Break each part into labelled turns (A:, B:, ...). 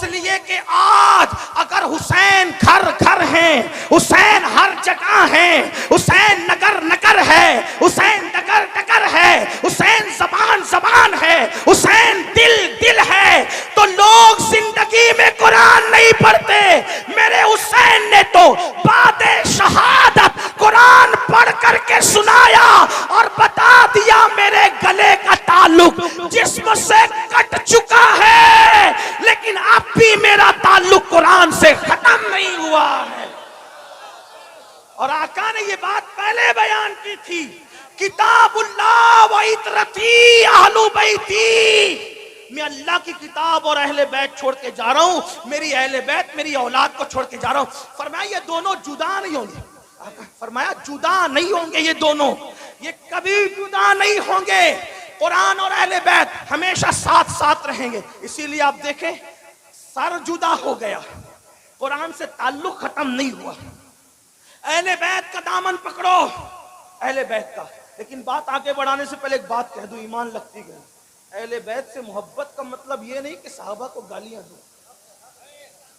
A: इसलिए कि आज अगर हुसैन घर घर हैं, हुसैन हर जगह हैं, हुसैन नगर नगर है, हुसैन डगर डगर है, हुसैन जबान जबान है, हुसैन दिल दिल है, तो लोग जिंदगी में कुरान नहीं पढ़ते। मेरे हुसैन ने तो बादे शहादत कुरान पढ़ करके सुनाया और बता दिया मेरे गले का ताल्लुक जिस्म से कट चुका है, लेकिन अब भी मेरा ताल्लुक कुरान से खत्म नहीं हुआ है। और आका ने ये बात पहले बयान की थी, किताबुल्लाह व इतरती अहलु बैती, मैं अल्लाह की किताब और अहले बैत छोड़ के जा रहा हूं, मेरी अहले बैत मेरी औलाद को छोड़ के जा रहा हूं। फरमाया ये दोनों जुदा नहीं होंगे, फरमाया जुदा नहीं होंगे, ये दोनों ये कभी जुदा नहीं होंगे। कुरान और अहले बैत हमेशा साथ साथ रहेंगे। इसीलिए आप देखें सर जुदा हो गया, कुरान से ताल्लुक खत्म नहीं हुआ। अहले बैत का दामन पकड़ो, अहले बैत का। लेकिन बात आगे बढ़ाने से पहले एक बात कह दूं, ईमान लगती गई, अहले बैत से मोहब्बत का मतलब ये नहीं कि साहबा को गालियां दो,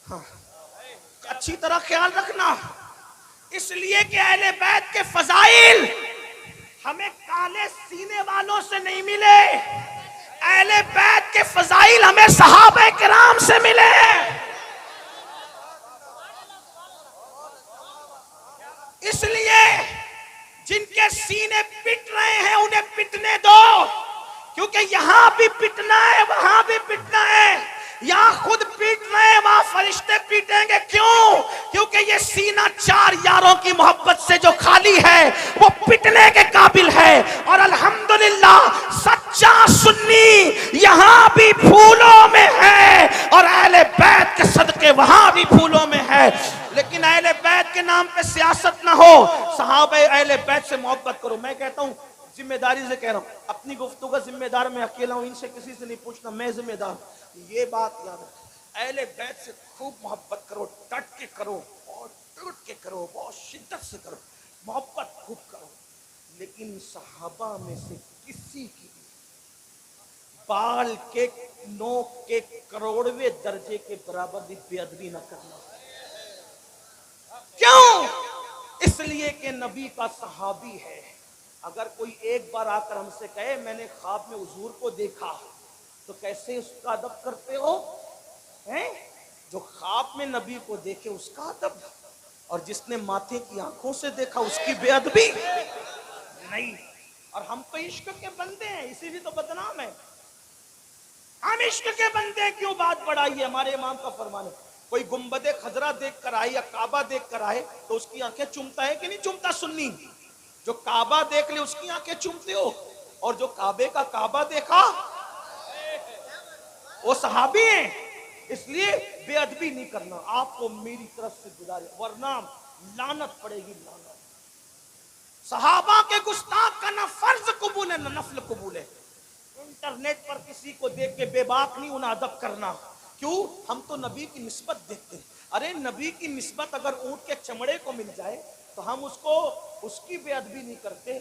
A: हाँ, अच्छी तरह ख्याल रखना। इसलिए कि अहले बैत के फजाइल हमें काले सीने वालों से नहीं मिले, अहले बैत के फजाइल हमें सहाबा किराम से मिले। इसलिए जिनके सीने पिट रहे हैं उन्हें पिटने दो, क्योंकि यहां भी पिटना है वहां भी पिटना है। यहां खुद पीट रहे हैं, वहां फरिश्ते पीटेंगे। क्यों? क्योंकि ये सीना चार यारों की मोहब्बत से जो खाली है वो पिटने के काबिल है। और अल्हम्दुलिल्लाह सच्चा सुन्नी यहां भी फूलों में है और अहले बैत के सदके वहां भी फूलों में है। लेकिन अहले बैत के नाम पे सियासत ना हो, सहाबा अहले बैत से मोहब्बत करो। मैं कहता हूं, जिम्मेदारी से कह रहा हूं, अपनी गुफ्तगू का जिम्मेदार मैं अकेला हूं, इनसे किसी से नहीं पूछना, मैं जिम्मेदार। ये बात याद रखो, अहले बैत से खूब मोहब्बत करो, डट के करो और टूट के करो, बहुत शिद्दत से करो, मोहब्बत खूब करो। लेकिन सहाबा में से किसी की बाल के नोक के करोड़वें दर्जे के बराबर भी बेअदबी न करना। क्यों? इसलिए कि नबी का सहाबी है। अगर कोई एक बार आकर हमसे कहे मैंने ख्वाब में हुजूर को देखा, तो कैसे उसका अदब करते हो? हैं? जो ख्वाब में नबी को देखे उसका अदब, और जिसने माथे की आंखों से देखा उसकी बेअदबी नहीं। और हम तो इश्क के बंदे हैं, इसीलिए तो बदनाम है। हम इश्क के बंदे हैं, क्यों बात बढ़ाई है? हमारे इमाम का फरमान है, कोई गुंबदे खजरा देख कर आए या काबा देख कर आए तो उसकी आंखें चूमता है कि नहीं चूमता? सुन्नी जो काबा देख ले उसकी आंखें चूमते हो, और जो काबे का काबा देखा वो सहाबी हैं। इसलिए बेअदबी नहीं करना, आपको मेरी तरफ से गुजारिश, वरना लानत पड़ेगी, लानत। सहाबा के गुस्ताख का ना फर्ज कबूल है ना नफल कबूल है। इंटरनेट पर किसी को देख के बेबाक नहीं उन्हें अदब करना। क्यों? हम तो नबी की निस्बत देखते हैं। अरे नबी की निस्बत अगर ऊंट के चमड़े को मिल जाए तो हम उसकी बेअदबी नहीं करते,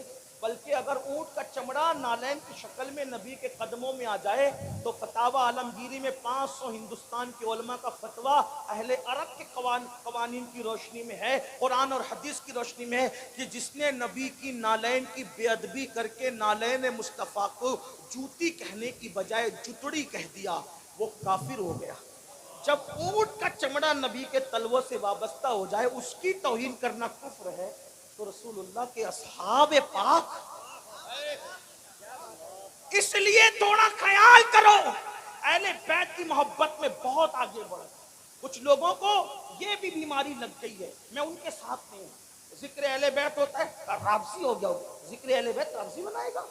A: बल्कि अगर ऊंट का चमड़ा नालैन की शक्ल में नबी के कदमों में आ जाए तो फतावा आलमगीरी में 500 हिंदुस्तान के उलमा का फतवा अहले अरब के कवानीन की रोशनी में है, कुरान और हदीस की रोशनी में है कि जिसने नबी की नालैन की बेअदबी करके नालैन मुस्तफ़ा को जूती कहने की बजाय जुतड़ी कह दिया, वो काफिर हो गया। जब ऊंट का चमड़ा नबी के तलवों से वाबस्ता हो जाए उसकी तौहीन करना कुफ्र है, तो रसूलुल्लाह के असहाबे पाक, इसलिए थोड़ा ख्याल करो। अहले बैत की मोहब्बत में बहुत आगे बढ़ो। कुछ लोगों को ये भी बीमारी लग गई है, मैं उनके साथ नहीं हूं। जिक्र अहले बैत होता है राबसी हो गया, जिक्र अहले बैत राबसी बनाएगा।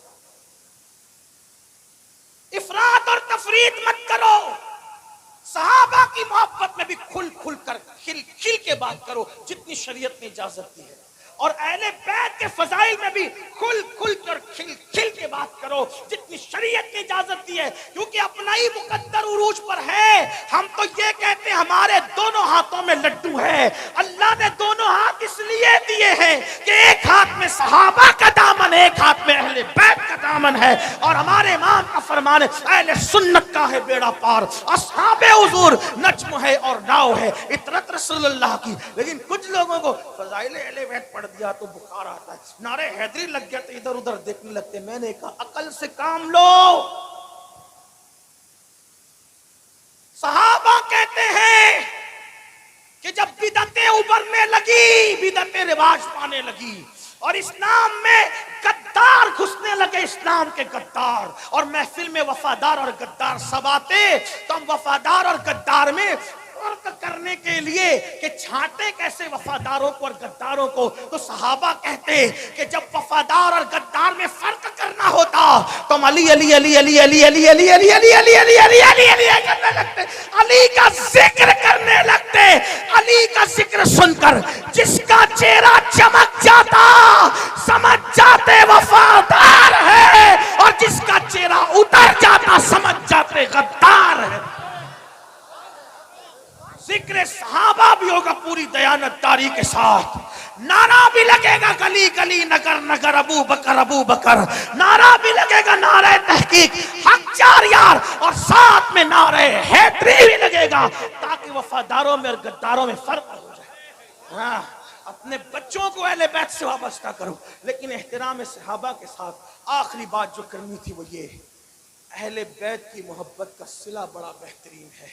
A: इफरात और तफरीत मत करो। सहाबा की मोहब्बत में भी खुल खुल कर खिल खिल के बात करो जितनी शरीयत ने इजाजत दी है, और अहले बैत के फजाइल में भी खुल खुल कर खिल खिल के बात करो जितनी शरीयत ने इजाजत दी है। क्योंकि अपना ही मुकद्दर उरूज पर है। हम तो ये कहते हैं हमारे दोनों हाथों में लड्डू है। अल्लाह ने दोनों हाथ इसलिए दिए हैं कि एक हाथ में सहाबा का दामन, एक हाथ में अहले बैत का दामन दामन है। और हमारे इमाम का फरमान है अहले सुन्नत का है बेड़ा पार, असहाबे हुजूर नज्म है और नाव है, इतरत रसूलुल्लाह की। लेकिन कुछ लोगों को फजाइल अहले बैत पढ़ दिया तो बुखार आता है, नारे हैदरी लग गया तो इधर उधर देखने लगते। मैंने कहा अकल से काम लो। सहाबा कहते हैं कि जब बिदअतें उभरने लगी, बिदअतें रिवाज पाने लगी और इस्लाम में गद्दार घुसने लगे, इस्लाम के गद्दार, और महफिल में वफादार और गद्दार सब आते, तो हम वफादार और गद्दार में फर्क करने के लिए कि छांटे कैसे वफादारों को और गद्दारों को, तो सहाबा कहते कि जब वफादार और गद्दार में फर्क करना होता तो हम अली अली अली अली अली अली अली अली अली अली अली अली अली अली करने लगते, अली का जिक्र करने लगते। अली का जिक्र सुनकर जिसका चेहरा चमक जाता समझ जाते वफादार है, और जिसका चेहरा उतर जाता समझ जाते गद्दार है। जिक्र सहाबा भी होगा पूरी दयानतदारी के साथ, नारा भी लगेगा गली गली नगर नगर अबू बकर, नारा भी लगेगा नारे तहकीक हक चार यार, और साथ में नारे हैदरी भी लगेगा ताकि वफादारों में और गद्दारों में फर्क हो जाए। हाँ, अपने बच्चों को अहले बैत से वाबस्ता करो, लेकिन एहतराम सहाबा के साथ आखिरी बात जो करनी थी वो ये, अहले बैत की मोहब्बत का सिला बड़ा बेहतरीन है।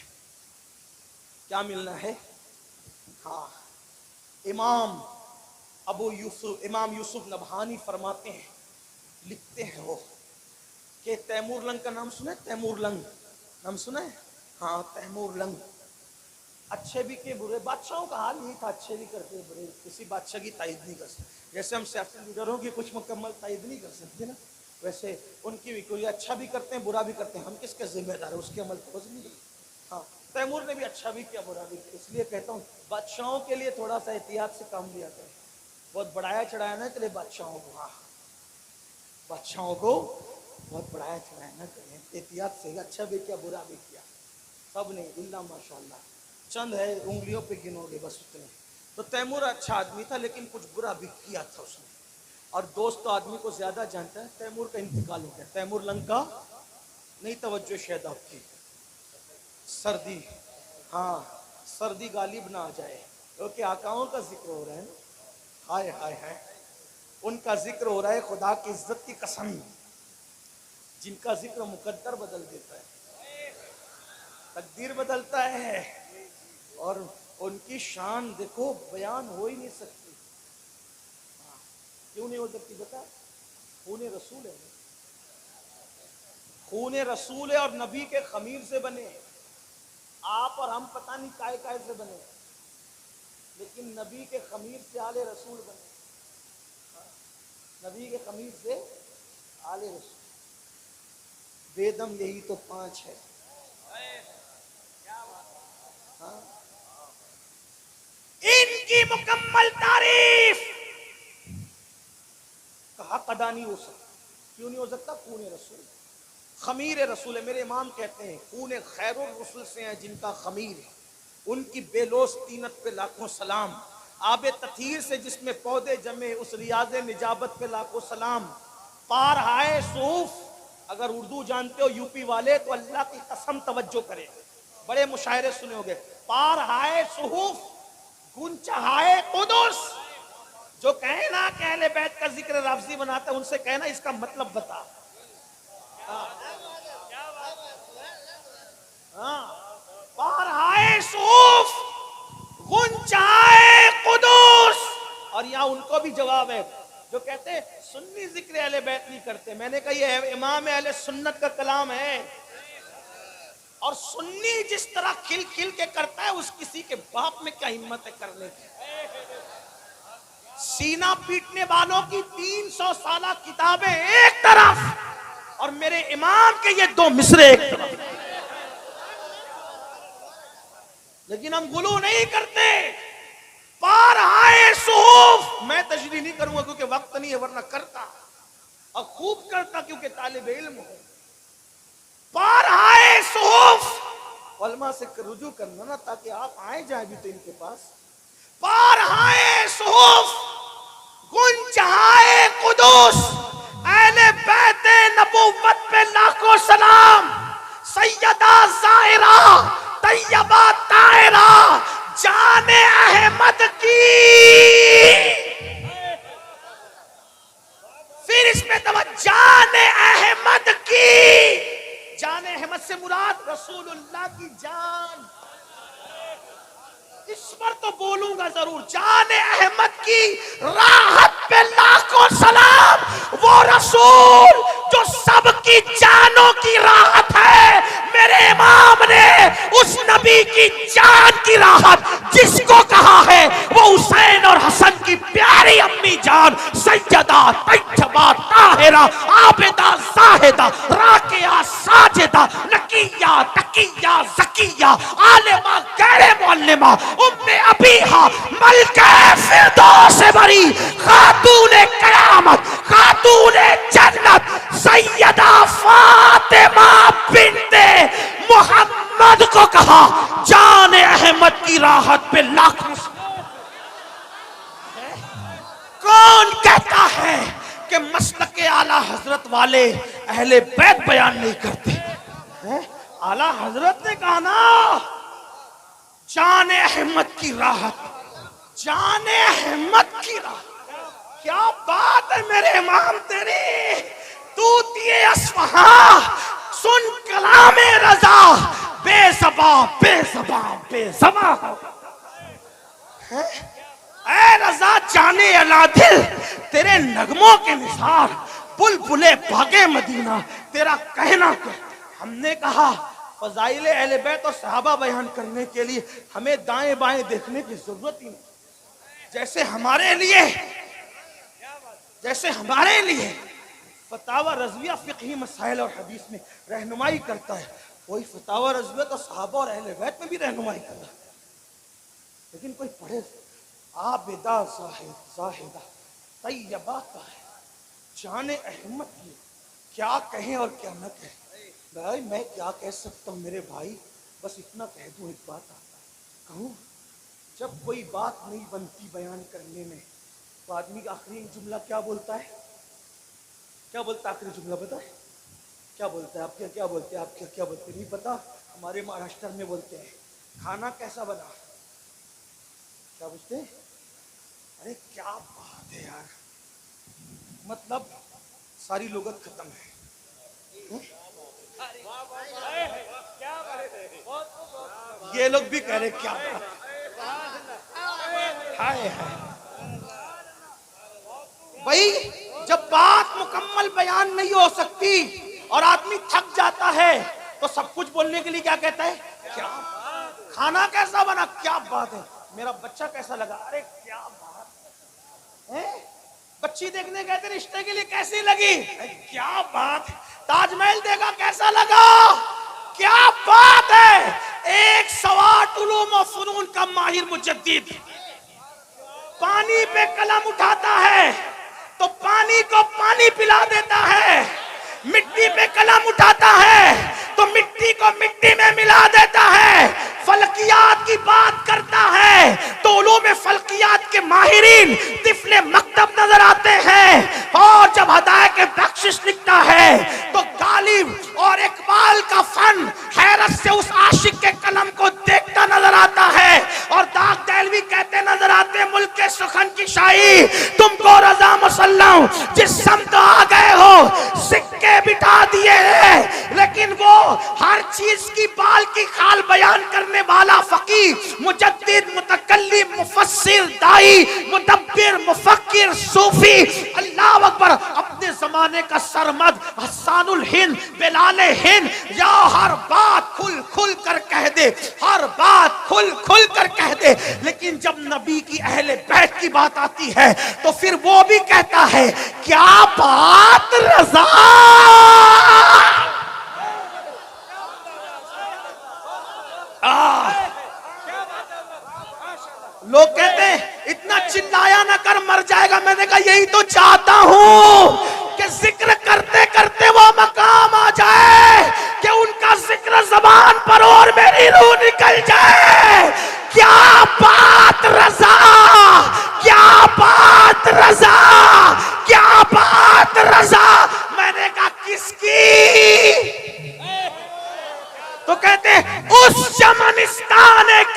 A: क्या मिलना है? हाँ, इमाम यूसुफ नबहानी फरमाते हैं, लिखते हैं वो कि तैमूर लंग का नाम सुने? तैमूर लंग नाम सुने? हाँ, तैमूर लंग अच्छे भी के बुरे, बादशाहों का हाल यही था, अच्छे भी करते बुरे, किसी बादशाह की तायद नहीं कर सकते। जैसे हम सियासी लीडरों की कुछ मुकम्मल तायद नहीं कर सकते ना, वैसे उनकी भी कोई अच्छा भी करते हैं बुरा भी करते हैं, हम किसके जिम्मेदार है? उसके अमल खोज नहीं। हाँ, तैमूर ने भी अच्छा भी किया बुरा भी किया, इसलिए कहता हूँ बादशाहों के लिए थोड़ा सा एहतियात से काम लिया करें। बहुत बढ़ाया चढ़ाया ना करे बादशाहों को, हाँ, बादशाहों को बहुत बढ़ाया चढ़ाया ना करें, एहतियात से, अच्छा भी किया बुरा भी किया, सब ने इल्ला माशाल्लाह, चंद है उंगलियों पे गिनोगे बस उतने। तो तैमूर अच्छा आदमी था लेकिन कुछ बुरा भी किया था उसने, और दोस्त तो आदमी को ज्यादा जानता है। तैमूर का इंतकाल हो गया, तैमूर लंग का नहीं, तवज्जो शायद आपकी, सर्दी, हाँ, सर्दी गालिब ना आ जाए, क्योंकि आकाओं का जिक्र हो रहा है ना, हाय हाय हाय, उनका जिक्र हो रहा है, खुदा की इज्जत की कसम, जिनका जिक्र मुकद्दर बदल देता है, तकदीर बदलता है, और उनकी शान देखो बयान हो ही नहीं सकती। क्यों नहीं हो सकती बता? खून रसूल है, खून रसूल है, और नबी के खमीर से बने। आप और हम पता नहीं काय काय से बने, लेकिन नबी के खमीर से आले रसूल बने, नबी के खमीर से आले रसूल। बेदम यही तो 5 है। हाँ? इनकी मुकम्मल तारीफ कहा कदा नहीं हो सकता। क्यों नहीं हो सकता? खून रसूल, खमीर रसूल है। मेरे इमाम कहते हैं खून खैरुर रसूल से हैं जिनका खमीर है, उनकी बेलोस तीनत पे लाखों सलाम, आबे तथीर से जिसमें पौधे जमे उस रियाज निजाबत पे लाखों सलाम। पार हाय सूफ, अगर उर्दू जानते हो यूपी वाले तो अल्लाह की कसम तवज्जो करें, बड़े मुशायरे सुने होंगे। पार हाय सूफ गुंचा हाय कुदुस, जो कहे ना कि अहले बैत का जिक्र लफ्जी बनाता है, उनसे कहना इसका मतलब बता। हाँ, पार हाय सूफ गुंचाए कुदुस। और यहाँ उनको भी जवाब है जो कहते हैं सुन्नी जिक्र अहले बैत नहीं करते। मैंने कहा ये इमाम अहले सुन्नत का कलाम है, और सुन्नी जिस तरह खिल खिल के करता है, उस किसी के बाप में क्या हिम्मत है करने की। सीना पीटने वालों की 300 साला किताबें एक तरफ, और मेरे इमाम के ये 2 मिसरे एक तरफ, लेकिन हम गुलू नहीं करते। पार आए सूफ, मैं तशरीह नहीं करूंगा क्योंकि वक्त नहीं है, वरना करता और खूब करता क्योंकि तालिब इल्म हूं। पार आए सूफ, उलमा से रुजू करना ना, ताकि आप आए जाए भी तो इनके पास। पार आए सूफ गुंचाए कुदुस, अहले बैत नबुव्वत पे लाखों सलाम, सैयदा ज़ाहिरा तैयबा ताहिरा जाने अहमद की। फिर इसमें जाने अहमद की, जाने अहमद से मुराद रसूलुल्लाह की जान। इस पर तो बोलूंगा जरूर। जाने अहमद की राहत पे लाखों सलाम, वो रसूल जो सबकी जानों की राहत है। मेरे इमाम ने उस नबी की जान की राहत जिसको कहा है वो हुसैन और हसन की प्यारी अम्मी जान सैयदा तैयबा ताहिरा आबिदा जाहिदा राकिया साजिदा नकिया तकिया ज़किया आलिमा गैर मुअल्लिमा उम्मे अबीहा मलके फिरदौस बरी खातूने क़यामत खातूने जन्नत सैयदा फातिमा बिन्ते मोहम्मद को कहा जाने अहमद की राहत पे लाखों। कौन कहता है कि मसलके आला हजरत वाले अहले बैत बयान नहीं करते हैं? आला हजरत ने कहा ना जाने अहमद की राहत, जाने अहमद की राहत। क्या बात है मेरे इमाम तेरी, तू दिए अस्फहा सुन कलामे रजा बेज़बा बेज़बा बेज़बा है। ऐ रजा जाने अनादिल तेरे नगमों के निसार बुलबुले भागे मदीना तेरा कहना क्या। हमने कहा फजाइल अहले बैत और सहाबा बयान करने के लिए हमें दाएं बाएं देखने की जरूरत ही नहीं। जैसे हमारे लिए फतावा रज़विया फ़िक़ही मसाइल और हदीस में रहनुमाई करता है, वही फतावा रज़विया तो सहाबा और अहले बैत में भी रहनुमाई कर रहा है। लेकिन कोई पढ़े आबिदा ज़ाहिदा तैयबा ताहिरा जाने अहमद की, क्या कहें और क्या न कहें। भाई मैं क्या कह सकता हूँ मेरे भाई, बस इतना कह दूँ। एक बात कहूँ, जब कोई बात नहीं बनती बयान करने में तो आदमी का आखिरी जुमला क्या बोलता है? क्या बोलता है आखिरी जुमला पता है? क्या बोलता है? आपके क्या बोलते हैं? आपके क्या बोलते नहीं पता? हमारे महाराष्ट्र में बोलते हैं खाना कैसा बना। क्या पूछते हैं? अरे क्या बात है यार, मतलब सारी लोगत खत्म है। ये लोग भी कह रहे क्या बात। हाय हाय भाई, जब बात मुकम्मल बयान नहीं हो सकती और आदमी थक जाता है तो सब कुछ बोलने के लिए क्या कहता है? क्या खाना कैसा बना, क्या बात है, मेरा बच्चा कैसा लगा, अरे क्या बात है, बच्ची देखने गए थे रिश्ते के लिए कैसी लगी, क्या बात, ताजमहल देखा कैसा लगा, क्या बात है। एक सवाट उलूम और फनून का माहिर मुजद्दिद पानी पे कलम उठाता है तो पानी को पानी पिला देता है, मिट्टी पे कलम उठाता है तो मिट्टी को मिट्टी में मिला देता है, फलकियात की बात करता है तो उलूम फलकियात के माहिरीन तिफले मकतब नजर आते हैं, और जब हदायत के बख्शिश लिखता है तो गालिब और इकबाल का फन हैरत से उस आशिक के कलम को देखता नजर आता है, और दाग देलवी कहते नजर आते मुल्क के सुखन की शाही तुमको रजा मुसल्लम जिस समत आ गए हो सिक्के बिठा दिए हैं, लेकिन वो हर चीज की बाल की खाल बयान करने वाला फकीह मुजद्दिद मुतकल्लिम मुफस्सिर दाई मुदब्बिर मुफक्किर सूफी अल्लाह अकबर अपने जमाने का सरमद हसानुल हिंद बिलाल हिंद, या हर बात खुल खुल कर कह दे, हर बात खुल खुल कर कह दे, लेकिन जब नबी की अहले बैत की बात आती है तो फिर वो भी कहता है क्या बात रज़ा। लोग कहते हैं इतना चिल्लाया ना कर मर जाएगा, मैंने कहा यही तो चाहता हूं कि जिक्र करते करते वो मकाम आ जाए कि उनका जिक्र जबान पर और मेरी रूह निकल जाए। क्या बात रज़ा, क्या बात रज़ा, क्या बात रज़ा। मैंने कहा किसकी?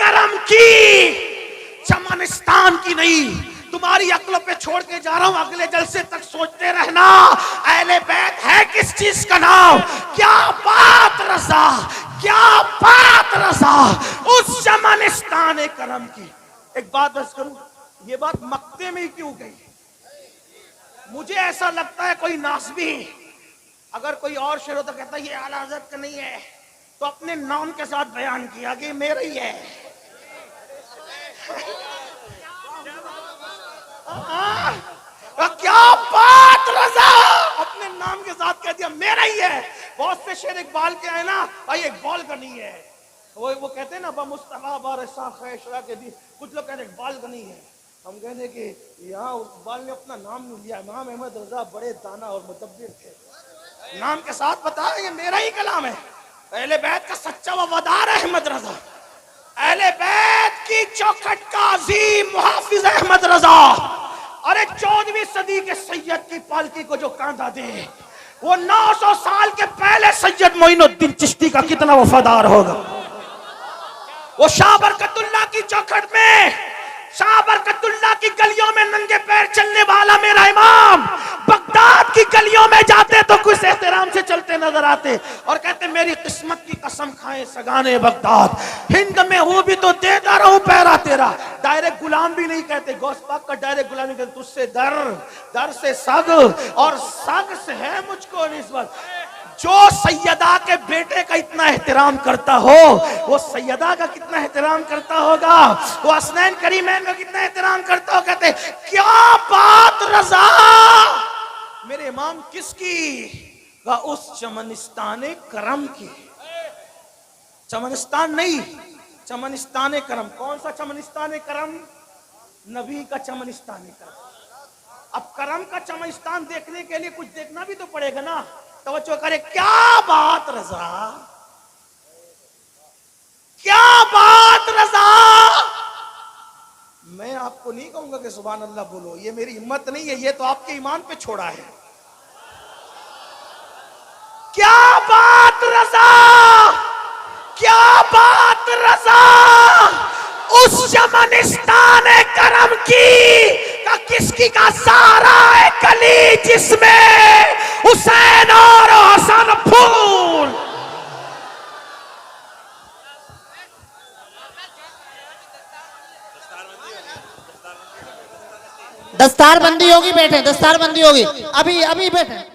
A: करम की, चमनिस्तान की नहीं। तुम्हारी अक्ल पे छोड़ के जा रहा हूं, अगले जलसे तक सोचते रहना अहले बैत है किस चीज का नाम। क्या बात रजा, क्या बात रजा उस चमनिस्तान करम की। एक बात बस करूं, ये बात मक्ते में ही क्यों गई? मुझे ऐसा लगता है कोई नासबी, अगर कोई और शेर होता कहता ये आला हज़रत का नहीं है, तो अपने नाम के साथ बयान किया कि मेरा ही है। क्या बात रजा, अपने नाम के साथ कह दिया मेरा ही है। बहुत से शेर इकबाल के आए ना, भाई इकबाल का नहीं है। वो कहते हैं ना बमुस्तफा बारसा खैशरा के दी, कुछ लोग कहते हैं इकबाल का नहीं है। हम कहते कि यहाँ इकबाल ने अपना नाम नहीं लिया, इमाम अहमद रजा बड़े दाना और मुतब्बिर थे, नाम के साथ बताया ये मेरा ही कलाम है। अहले बैत का सच्चा वफादार अहमद रजा, अहले बैत की चौखट का अजीम मुहाफिज अहमद रजा। अरे 14वीं सदी के सैयद की पालकी को जो कांधा दे, वो 900 साल के पहले सैयद मोइनुद्दीन चिश्ती का कितना वफादार होगा। वो शाह बरकतुल्लाह की चौखट में, शाह बरकतुल्लाह की गलियों में नंगे पैर चलने वाला मेरा इमाम, बगदाद की गलियों में जाते तो कुछ एहतराम से चलते नजर आते और कहते मेरी किस्मत की कसम खाए सगाने बगदाद, हिंद में हूं भी तो देता रहूं पैरा तेरा। डायरेक्ट गुलाम भी नहीं कहते, गौस पाक का डायरेक्ट गुलाम नहीं कहते, तुझसे दर, दर से सग और सग से है मुझको निस्बत। जो सैयदा के बेटे का इतना एहतराम करता हो, वो सैयदा का कितना एहतराम करता होगा, वो हसनैन करीमैन का कितना एहतराम करता हो। कहते क्या बात रजा, मेरे इमाम किसकी? उस चमनिस्तान करम की। चमनिस्तान नहीं, चमनिस्तान करम। कौन सा चमनिस्तान करम? नबी का चमनिस्तान करम। अब करम का चमनिस्तान देखने के लिए कुछ देखना भी तो पड़ेगा ना, तवज्जो करे। क्या बात रजा, क्या बात रजा। मैं आपको नहीं कहूंगा कि सुभान अल्लाह बोलो, ये मेरी हिम्मत नहीं है, ये तो आपके ईमान पे छोड़ा है। क्या बात रजा, क्या बात रजा उस चमनिस्तान करम की का किसकी का सारा है कली जिसमें हुसैन और हसन फूल।
B: दस्तार बंदी होगी, बैठे, दस्तार बंदी होगी, अभी अभी बैठे।